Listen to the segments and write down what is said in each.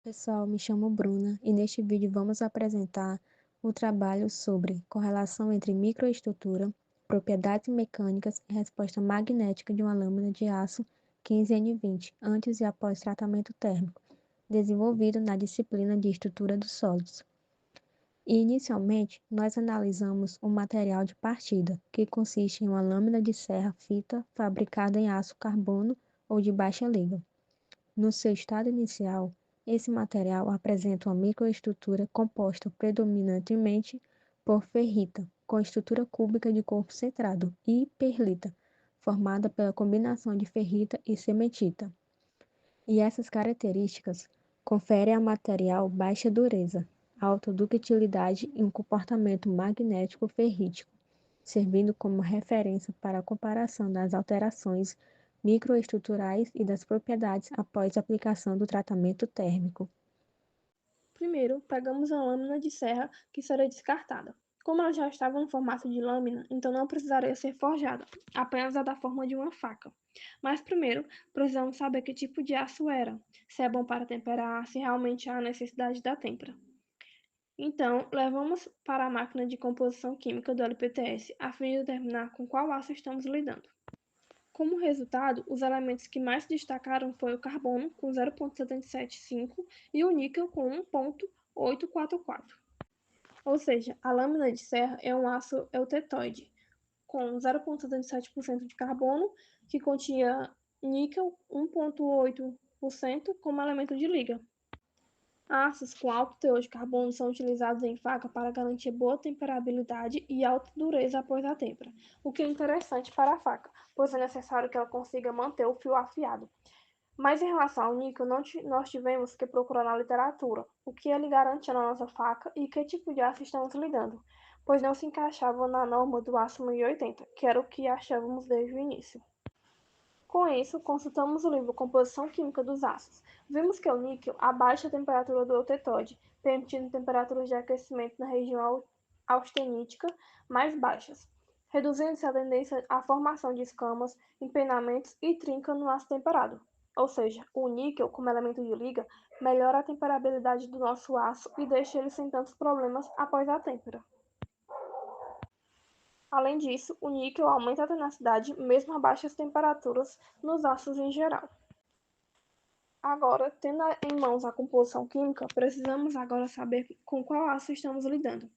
Pessoal, me chamo Bruna e neste vídeo vamos apresentar o trabalho sobre correlação entre microestrutura, propriedades mecânicas e resposta magnética de uma lâmina de aço 15N20 antes e após tratamento térmico, desenvolvido na disciplina de estrutura dos sólidos. Inicialmente, nós analisamos o material de partida, que consiste em uma lâmina de serra fita fabricada em aço carbono ou de baixa liga. No seu estado inicial, esse material apresenta uma microestrutura composta predominantemente por ferrita, com estrutura cúbica de corpo centrado, e perlita, formada pela combinação de ferrita e cementita. E essas características conferem ao material baixa dureza, alta ductilidade e um comportamento magnético ferrítico, servindo como referência para a comparação das alterações microestruturais e das propriedades após a aplicação do tratamento térmico. Primeiro, pegamos a lâmina de serra que será descartada. Como ela já estava no formato de lâmina, então não precisaria ser forjada, apenas a da forma de uma faca. Mas primeiro, precisamos saber que tipo de aço era, se é bom para temperar, se realmente há necessidade da têmpera. Então, levamos para a máquina de composição química do LPTS, a fim de determinar com qual aço estamos lidando. Como resultado, os elementos que mais se destacaram foi o carbono, com 0,775, e o níquel, com 1,844. Ou seja, a lâmina de serra é um aço eutetoide, com 0,77% de carbono, que continha níquel 1,8% como elemento de liga. Aços com alto teor de carbono são utilizados em faca para garantir boa temperabilidade e alta dureza após a têmpera, o que é interessante para a faca, pois é necessário que ela consiga manter o fio afiado. Mas em relação ao níquel, nós tivemos que procurar na literatura o que ele garantia na nossa faca e que tipo de aço estamos lidando, pois não se encaixava na norma do aço 1080, que era o que achávamos desde o início. Com isso, consultamos o livro Composição Química dos Aços. Vimos que o níquel abaixa a temperatura do eutetóide, permitindo temperaturas de aquecimento na região austenítica mais baixas, reduzindo-se a tendência à formação de escamas, empenamentos e trinca no aço temperado. Ou seja, o níquel, como elemento de liga, melhora a temperabilidade do nosso aço e deixa ele sem tantos problemas após a têmpera. Além disso, o níquel aumenta a tenacidade mesmo a baixas temperaturas nos aços em geral. Agora, tendo em mãos a composição química, precisamos agora saber com qual aço estamos lidando.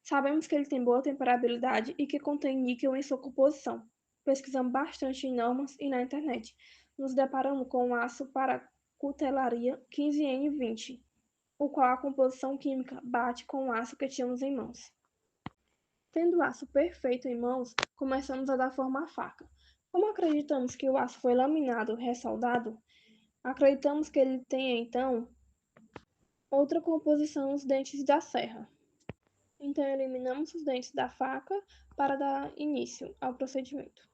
Sabemos que ele tem boa temperabilidade e que contém níquel em sua composição. Pesquisamos bastante em normas e na internet. Nos deparamos com o aço para cutelaria 15N20, o qual a composição química bate com o aço que tínhamos em mãos. Tendo o aço perfeito em mãos, começamos a dar forma à faca. Como acreditamos que o aço foi laminado, ressoldado, acreditamos que ele tenha, então, outra composição nos dentes da serra. Então, eliminamos os dentes da faca para dar início ao procedimento.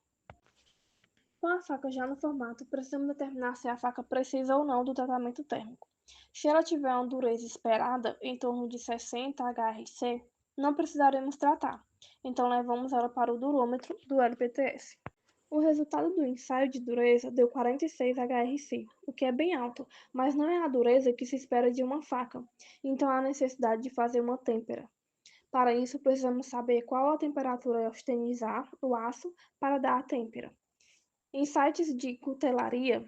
Com a faca já no formato, precisamos determinar se a faca precisa ou não do tratamento térmico. Se ela tiver uma dureza esperada, em torno de 60 HRC, não precisaremos tratar. Então, levamos ela para o durômetro do LPTS. O resultado do ensaio de dureza deu 46 HRC, o que é bem alto, mas não é a dureza que se espera de uma faca, então há necessidade de fazer uma têmpera. Para isso, precisamos saber qual a temperatura austenizar o aço para dar a têmpera. Em sites de cutelaria,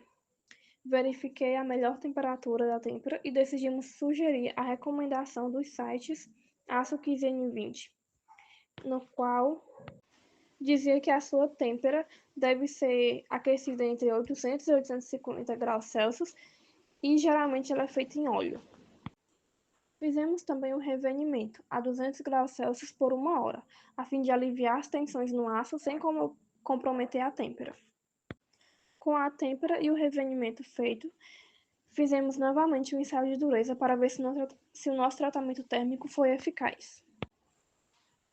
verifiquei a melhor temperatura da têmpera e decidimos sugerir a recomendação dos sites Aço 15N20, no qual dizia que a sua têmpera deve ser aquecida entre 800 e 850 graus Celsius e geralmente ela é feita em óleo. Fizemos também um revenimento a 200 graus Celsius por 1 hora, a fim de aliviar as tensões no aço sem comprometer a têmpera. Com a têmpera e o revenimento feito, fizemos novamente um ensaio de dureza para ver se o nosso tratamento térmico foi eficaz.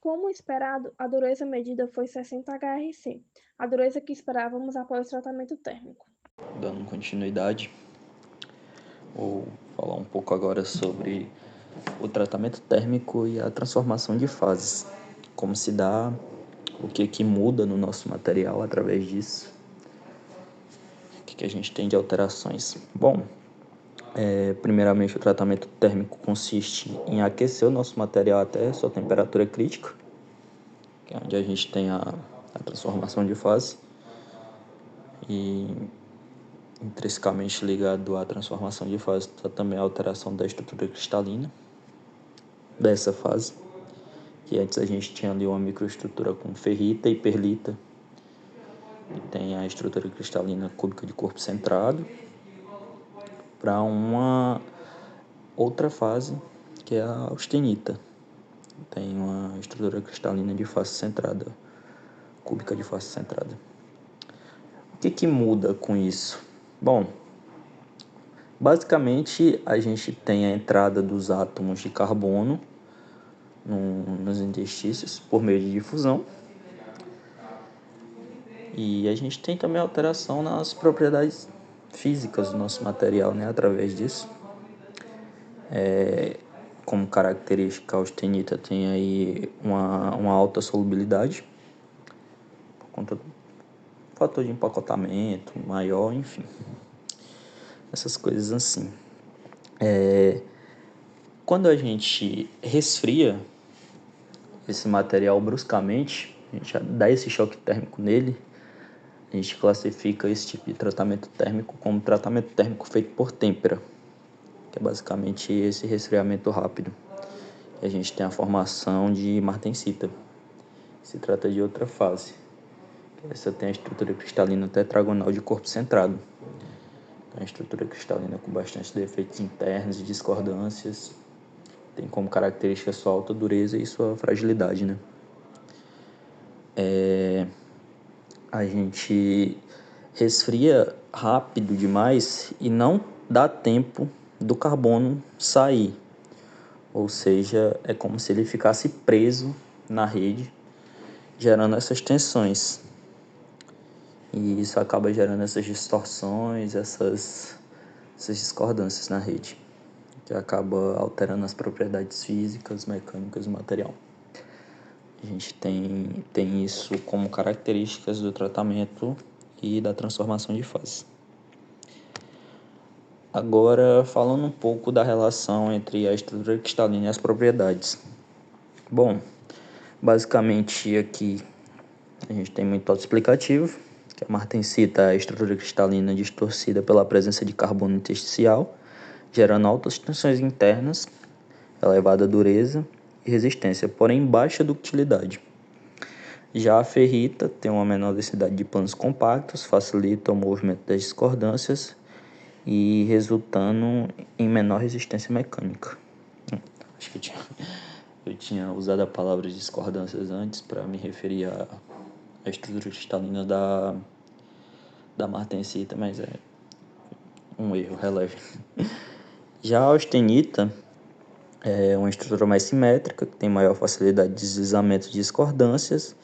Como esperado, a dureza medida foi 60 HRC, a dureza que esperávamos após o tratamento térmico. Dando continuidade, vou falar um pouco agora sobre o tratamento térmico e a transformação de fases. Como se dá, o que muda no nosso material através disso, o que a gente tem de alterações. Bom, Primeiramente, o tratamento térmico consiste em aquecer o nosso material até sua temperatura crítica, que é onde a gente tem a transformação de fase, e intrinsecamente ligado à transformação de fase está também a alteração da estrutura cristalina dessa fase, que antes a gente tinha ali uma microestrutura com ferrita e perlita, e tem a estrutura cristalina cúbica de corpo centrado, para uma outra fase, que é a austenita. Tem uma estrutura cristalina de face centrada, cúbica de face centrada. O que muda com isso? Bom, basicamente a gente tem a entrada dos átomos de carbono nos interstícios por meio de difusão, e a gente tem também alteração nas propriedades físicas do nosso material, né, através disso. Como característica, a austenita tem aí uma alta solubilidade, por conta do fator de empacotamento maior, enfim, essas coisas assim. Quando a gente resfria esse material bruscamente, a gente já dá esse choque térmico nele, a gente classifica esse tipo de tratamento térmico como tratamento térmico feito por têmpera, que é basicamente esse resfriamento rápido. E a gente tem a formação de martensita. Se trata de outra fase. Essa tem a estrutura cristalina tetragonal de corpo centrado. É uma estrutura cristalina com bastantes defeitos internos e discordâncias. Tem como característica sua alta dureza e sua fragilidade, né? A gente resfria rápido demais e não dá tempo do carbono sair. Ou seja, é como se ele ficasse preso na rede, gerando essas tensões. E isso acaba gerando essas distorções, essas discordâncias na rede, que acaba alterando as propriedades físicas, mecânicas do material. A gente tem isso como características do tratamento e da transformação de fase. Agora, falando um pouco da relação entre a estrutura cristalina e as propriedades. Bom, basicamente aqui a gente tem muito autoexplicativo, que a martensita é a estrutura cristalina distorcida pela presença de carbono intersticial, gerando altas tensões internas, elevada dureza e resistência, porém baixa ductilidade. Já a ferrita tem uma menor densidade de planos compactos, facilita o movimento das discordâncias e resultando em menor resistência mecânica. Acho que eu tinha usado a palavra discordâncias antes para me referir à estrutura cristalina da martensita, mas é um erro, releve. Já a austenita é uma estrutura mais simétrica, que tem maior facilidade de deslizamento de discordâncias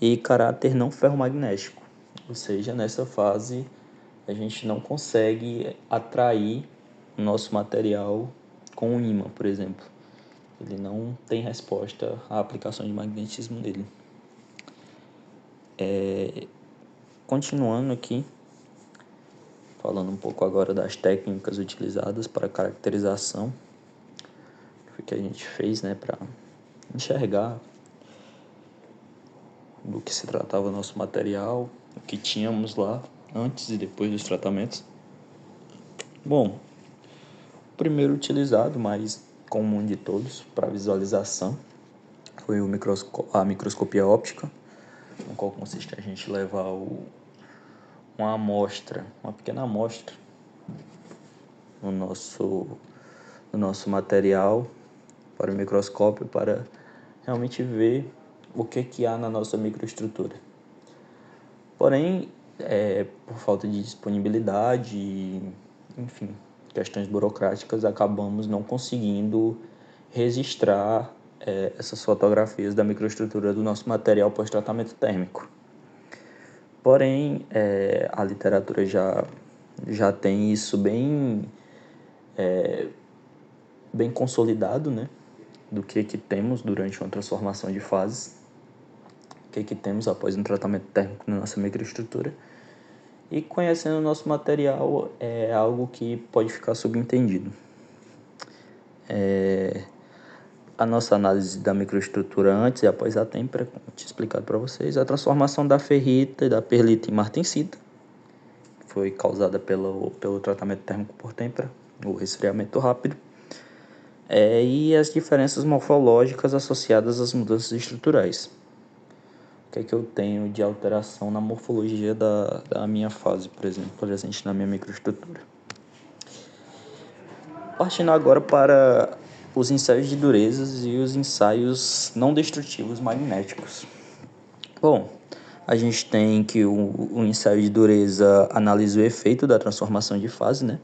e caráter não ferromagnético. Ou seja, nessa fase a gente não consegue atrair o nosso material com um ímã, por exemplo. Ele não tem resposta à aplicação de magnetismo nele. Continuando aqui, falando um pouco agora das técnicas utilizadas para caracterização, o que a gente fez, né, para enxergar do que se tratava o nosso material, o que tínhamos lá antes e depois dos tratamentos. Bom, o primeiro utilizado, mais comum de todos, para visualização, foi a microscopia óptica, no qual consiste a gente levar uma amostra, uma pequena amostra no nosso material para o microscópio, para realmente ver o que há na nossa microestrutura. Porém, por falta de disponibilidade, enfim, questões burocráticas, acabamos não conseguindo registrar essas fotografias da microestrutura do nosso material pós-tratamento térmico. Porém, a literatura já tem isso bem consolidado, né? Do que temos durante uma transformação de fases, o que temos após um tratamento térmico na nossa microestrutura. E conhecendo o nosso material é algo que pode ficar subentendido. A nossa análise da microestrutura antes e após a têmpera, como eu tinha explicado para vocês, a transformação da ferrita e da perlita em martensita foi causada pelo tratamento térmico por têmpera, o resfriamento rápido, e as diferenças morfológicas associadas às mudanças estruturais. O que é que eu tenho de alteração na morfologia da minha fase, por exemplo, presente na minha microestrutura? Partindo agora para os ensaios de durezas e os ensaios não destrutivos magnéticos. Bom, a gente tem que o ensaio de dureza analisa o efeito da transformação de fase, né?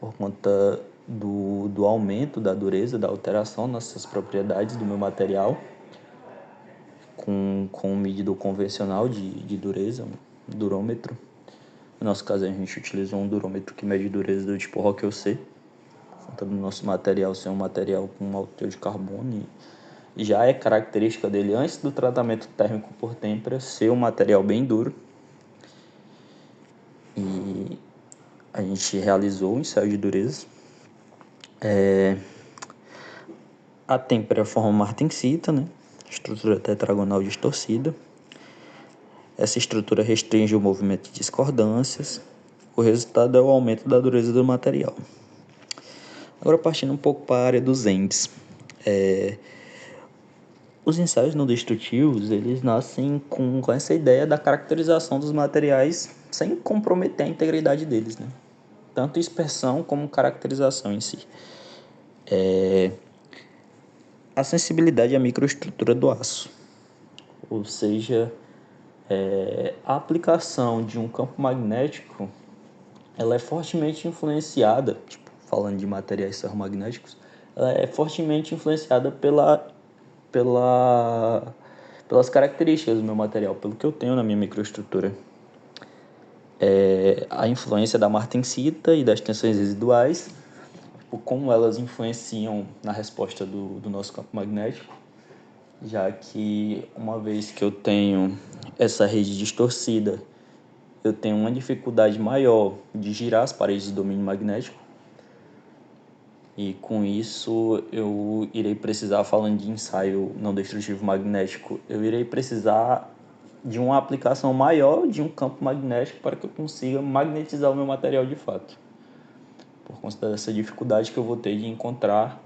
Por conta do aumento da dureza, da alteração nessas propriedades do meu material, com um medidor convencional de dureza, um durômetro. No nosso caso, a gente utilizou um durômetro que mede dureza do tipo Rockwell C, por conta do nosso material ser um material com alto teor de carbono, e já é característica dele, antes do tratamento térmico por têmpera, ser um material bem duro. E a gente realizou o ensaio de dureza. A têmpera forma martensita, né? Estrutura tetragonal distorcida. Essa estrutura restringe o movimento de discordâncias. O resultado é o aumento da dureza do material. Agora, partindo um pouco para a área dos entes. Os ensaios não destrutivos, eles nascem com essa ideia da caracterização dos materiais sem comprometer a integridade deles, né? Tanto dispersão como caracterização em si. A sensibilidade à microestrutura do aço, ou seja, a aplicação de um campo magnético, ela é fortemente influenciada, falando de materiais ferromagnéticos, ela é fortemente influenciada pelas características do meu material, pelo que eu tenho na minha microestrutura. A influência da martensita e das tensões residuais, como elas influenciam na resposta do nosso campo magnético, já que uma vez que eu tenho essa rede distorcida, eu tenho uma dificuldade maior de girar as paredes do domínio magnético, e com isso eu irei precisar, falando de ensaio não destrutivo magnético, eu irei precisar de uma aplicação maior de um campo magnético para que eu consiga magnetizar o meu material de fato, por conta dessa dificuldade que eu vou ter de encontrar,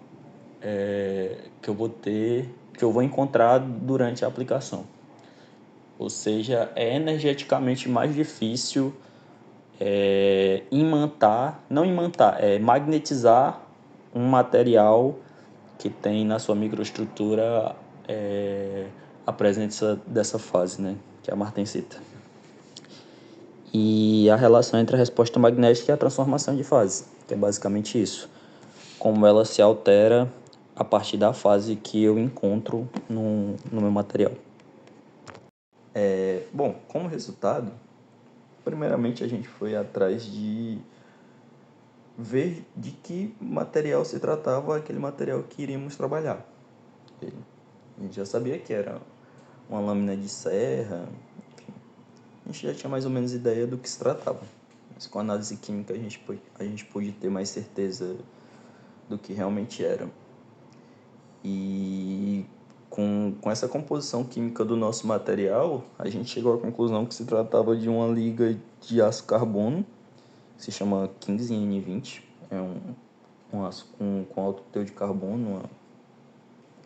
que eu vou encontrar durante a aplicação. Ou seja, é energeticamente mais difícil magnetizar um material que tem na sua microestrutura a presença dessa fase, né, que é a martensita. E a relação entre a resposta magnética e a transformação de fase, que é basicamente isso. Como ela se altera a partir da fase que eu encontro no meu material. Bom, como resultado, primeiramente a gente foi atrás de ver de que material se tratava aquele material que iríamos trabalhar. A gente já sabia que era uma lâmina de serra, enfim, a gente já tinha mais ou menos ideia do que se tratava. Mas com a análise química a gente pôde ter mais certeza do que realmente era. E com essa composição química do nosso material, a gente chegou à conclusão que se tratava de uma liga de aço carbono, que se chama 15N20. É um aço com alto teor de carbono, uma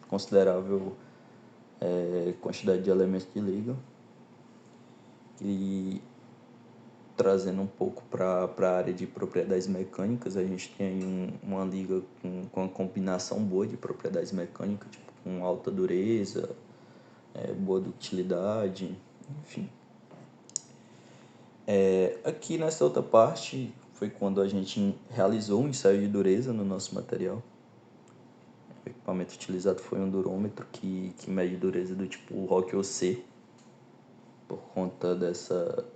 considerável quantidade de elementos de liga. E trazendo um pouco para a área de propriedades mecânicas, a gente tem aí uma liga com uma combinação boa de propriedades mecânicas, tipo com alta dureza, boa ductilidade, enfim. Aqui nessa outra parte foi quando a gente realizou um ensaio de dureza no nosso material. O equipamento utilizado foi um durômetro que mede dureza do tipo Rockwell C, por conta dessa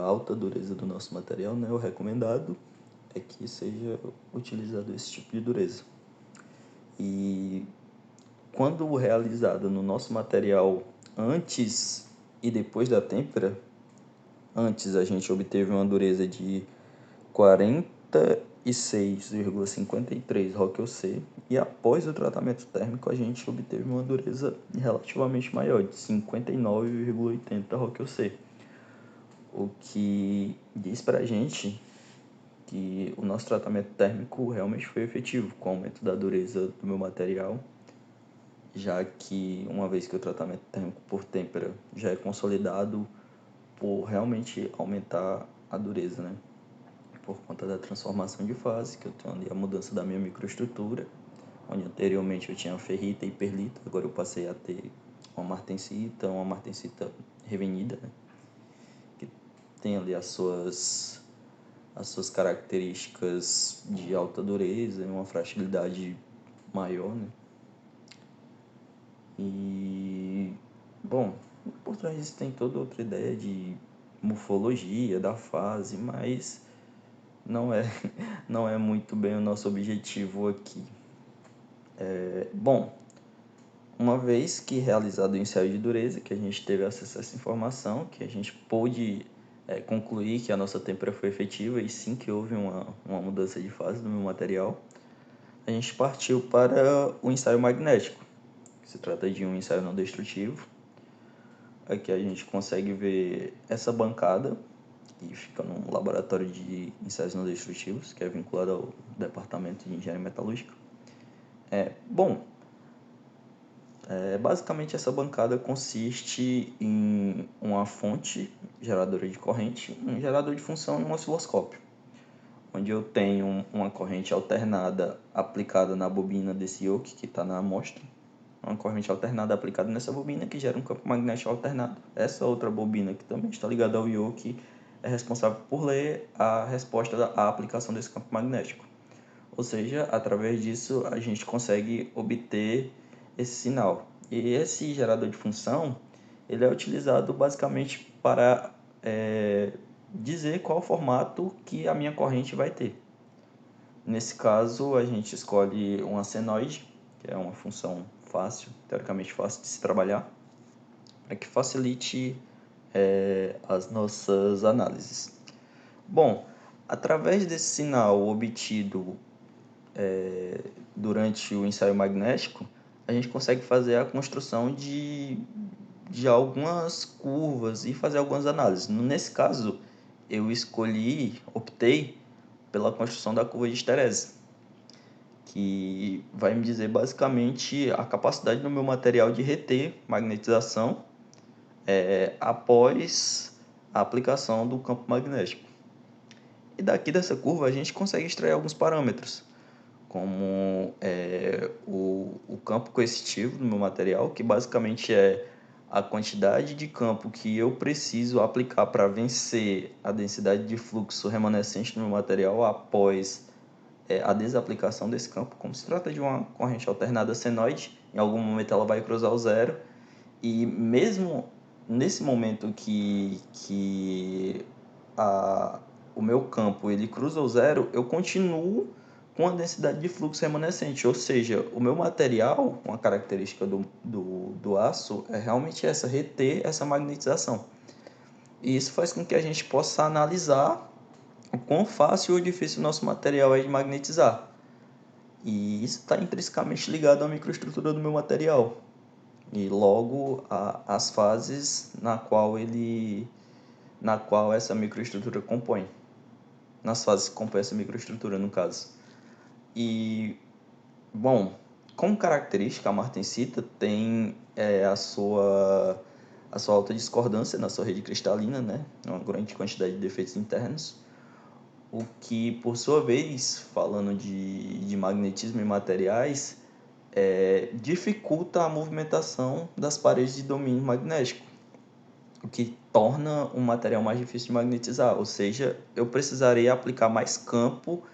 alta dureza do nosso material, né? O recomendado é que seja utilizado esse tipo de dureza. E quando realizado no nosso material antes e depois da têmpera, antes a gente obteve uma dureza de 46,53 RoC e após o tratamento térmico a gente obteve uma dureza relativamente maior, de 59,80 RoC, o que diz para a gente que o nosso tratamento térmico realmente foi efetivo com o aumento da dureza do meu material, já que uma vez que o tratamento térmico por têmpera já é consolidado por realmente aumentar a dureza, né? Por conta da transformação de fase, que eu tenho ali a mudança da minha microestrutura, onde anteriormente eu tinha ferrita e perlita, agora eu passei a ter uma martensita revenida, né? Que tem ali as suas características de alta dureza e uma fragilidade maior, né? E, bom, por trás disso tem toda outra ideia de morfologia da fase, mas não é, não é muito bem o nosso objetivo aqui. Bom, uma vez que realizado o ensaio de dureza, que a gente teve acesso a essa informação, que a gente pôde concluir que a nossa têmpera foi efetiva e sim que houve uma mudança de fase do meu material, a gente partiu para o ensaio magnético, que se trata de um ensaio não destrutivo. Aqui a gente consegue ver essa bancada, que fica num laboratório de ensaios não destrutivos, que é vinculado ao Departamento de Engenharia Metalúrgica. Basicamente essa bancada consiste em uma fonte geradora de corrente, um gerador de função e um osciloscópio, onde eu tenho uma corrente alternada aplicada na bobina desse yoke que está na amostra, uma corrente alternada aplicada nessa bobina que gera um campo magnético alternado. Essa outra bobina que também está ligada ao yoke é responsável por ler a resposta à aplicação desse campo magnético. Ou seja, através disso a gente consegue obter esse sinal. E esse gerador de função ele é utilizado basicamente para dizer qual formato que a minha corrente vai ter. Nesse caso, a gente escolhe uma senoide, que é uma função fácil, teoricamente fácil de se trabalhar, para que facilite as nossas análises. Bom, através desse sinal obtido durante o ensaio magnético, a gente consegue fazer a construção de algumas curvas e fazer algumas análises. Nesse caso, eu optei pela construção da curva de Hystéresis, que vai me dizer basicamente a capacidade do meu material de reter magnetização após a aplicação do campo magnético. E daqui dessa curva a gente consegue extrair alguns parâmetros, como o campo coercitivo do meu material, que basicamente é a quantidade de campo que eu preciso aplicar para vencer a densidade de fluxo remanescente no meu material após a desaplicação desse campo. Como se trata de uma corrente alternada senoide, em algum momento ela vai cruzar o zero, e mesmo nesse momento que o meu campo ele cruza o zero, eu continuo com a densidade de fluxo remanescente, ou seja, o meu material, uma característica do aço é realmente essa, reter essa magnetização. E isso faz com que a gente possa analisar o quão fácil ou difícil o nosso material é de magnetizar. E isso está intrinsecamente ligado à microestrutura do meu material e logo às fases na qual essa microestrutura compõe. Nas fases que compõem essa microestrutura, no caso. E, bom, como característica, a martensita tem a sua alta discordância na sua rede cristalina, né? Uma grande quantidade de defeitos internos, o que, por sua vez, falando de magnetismo e materiais, dificulta a movimentação das paredes de domínio magnético, o que torna um material mais difícil de magnetizar, ou seja, eu precisaria aplicar mais campo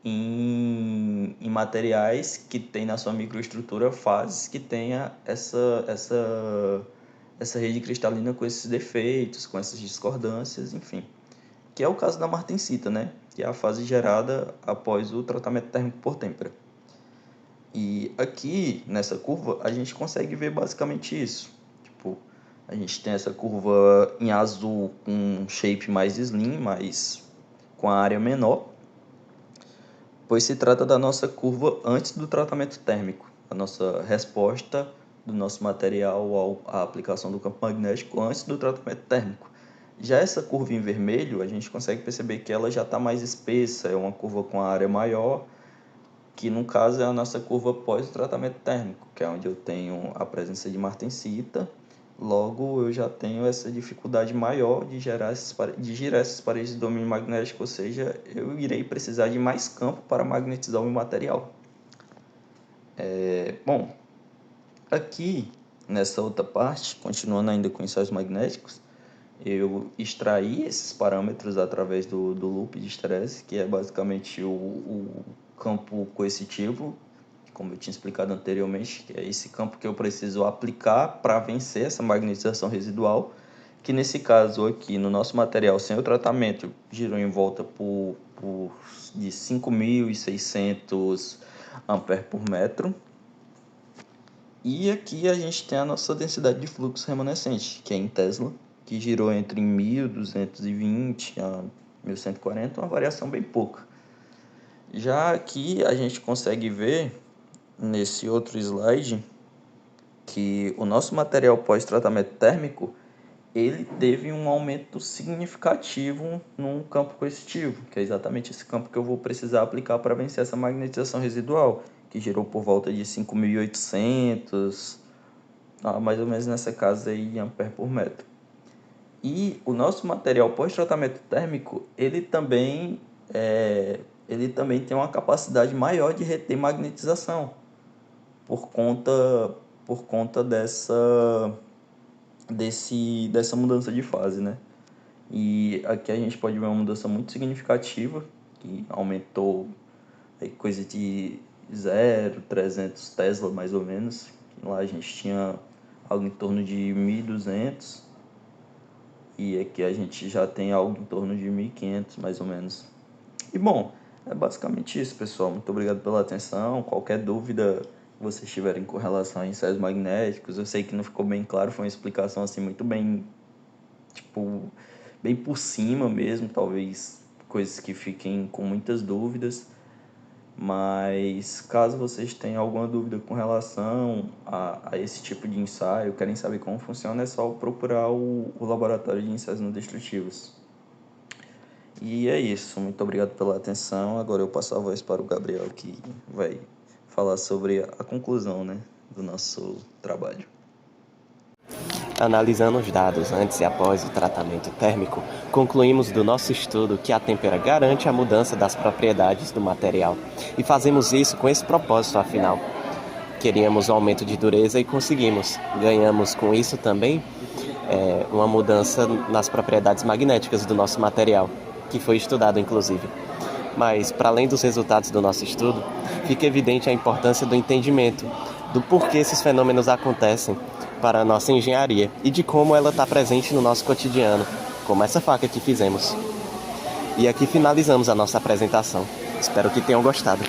em materiais que tem na sua microestrutura fases que tenha essa rede cristalina com esses defeitos, com essas discordâncias, enfim. Que é o caso da martensita, né? Que é a fase gerada após o tratamento térmico por têmpera. E aqui, nessa curva, a gente consegue ver basicamente isso. Tipo, A gente tem essa curva em azul com um shape mais slim, mas com a área menor, pois se trata da nossa curva antes do tratamento térmico, a nossa resposta do nosso material à aplicação do campo magnético antes do tratamento térmico. Já essa curva em vermelho, a gente consegue perceber que ela já está mais espessa, é uma curva com a área maior, que no caso é a nossa curva pós o tratamento térmico, que é onde eu tenho a presença de martensita. Logo, eu já tenho essa dificuldade maior de girar essas paredes de domínio magnético, ou seja, eu irei precisar de mais campo para magnetizar o meu material. Bom, aqui nessa outra parte, continuando ainda com ensaios magnéticos, eu extraí esses parâmetros através do loop de estresse, que é basicamente o campo coercitivo, como eu tinha explicado anteriormente, que é esse campo que eu preciso aplicar para vencer essa magnetização residual, que nesse caso aqui, no nosso material sem o tratamento, girou em volta de 5.600 amperes por metro. E aqui a gente tem a nossa densidade de fluxo remanescente, que é em Tesla, que girou entre 1.220 a 1.140, uma variação bem pouca. Já aqui a gente consegue ver, nesse outro slide, que o nosso material pós-tratamento térmico, ele teve um aumento significativo no campo coercitivo, que é exatamente esse campo que eu vou precisar aplicar para vencer essa magnetização residual, que girou por volta de 5.800, mais ou menos nessa casa aí, em ampere por metro. E o nosso material pós-tratamento térmico, ele também tem uma capacidade maior de reter magnetização, por conta dessa mudança de fase, né? E aqui a gente pode ver uma mudança muito significativa, que aumentou coisa de 0,300 Tesla, mais ou menos. Lá a gente tinha algo em torno de 1.200, e aqui a gente já tem algo em torno de 1.500, mais ou menos. E bom, é basicamente isso, pessoal. Muito obrigado pela atenção. Qualquer dúvida que vocês tiverem com relação a ensaios magnéticos, eu sei que não ficou bem claro, foi uma explicação assim muito bem, bem por cima mesmo, talvez coisas que fiquem com muitas dúvidas. Mas caso vocês tenham alguma dúvida com relação a esse tipo de ensaio, querem saber como funciona, é só procurar o laboratório de ensaios não destrutivos. E é isso, muito obrigado pela atenção. Agora eu passo a voz para o Gabriel, que vai falar sobre a conclusão, né, do nosso trabalho. Analisando os dados antes e após o tratamento térmico, concluímos do nosso estudo que a têmpera garante a mudança das propriedades do material. E fazemos isso com esse propósito, afinal. Queríamos um aumento de dureza e conseguimos. Ganhamos com isso também uma mudança nas propriedades magnéticas do nosso material, que foi estudado inclusive. Mas, para além dos resultados do nosso estudo, fica evidente a importância do entendimento do porquê esses fenômenos acontecem para a nossa engenharia e de como ela está presente no nosso cotidiano, como essa faca que fizemos. E aqui finalizamos a nossa apresentação. Espero que tenham gostado.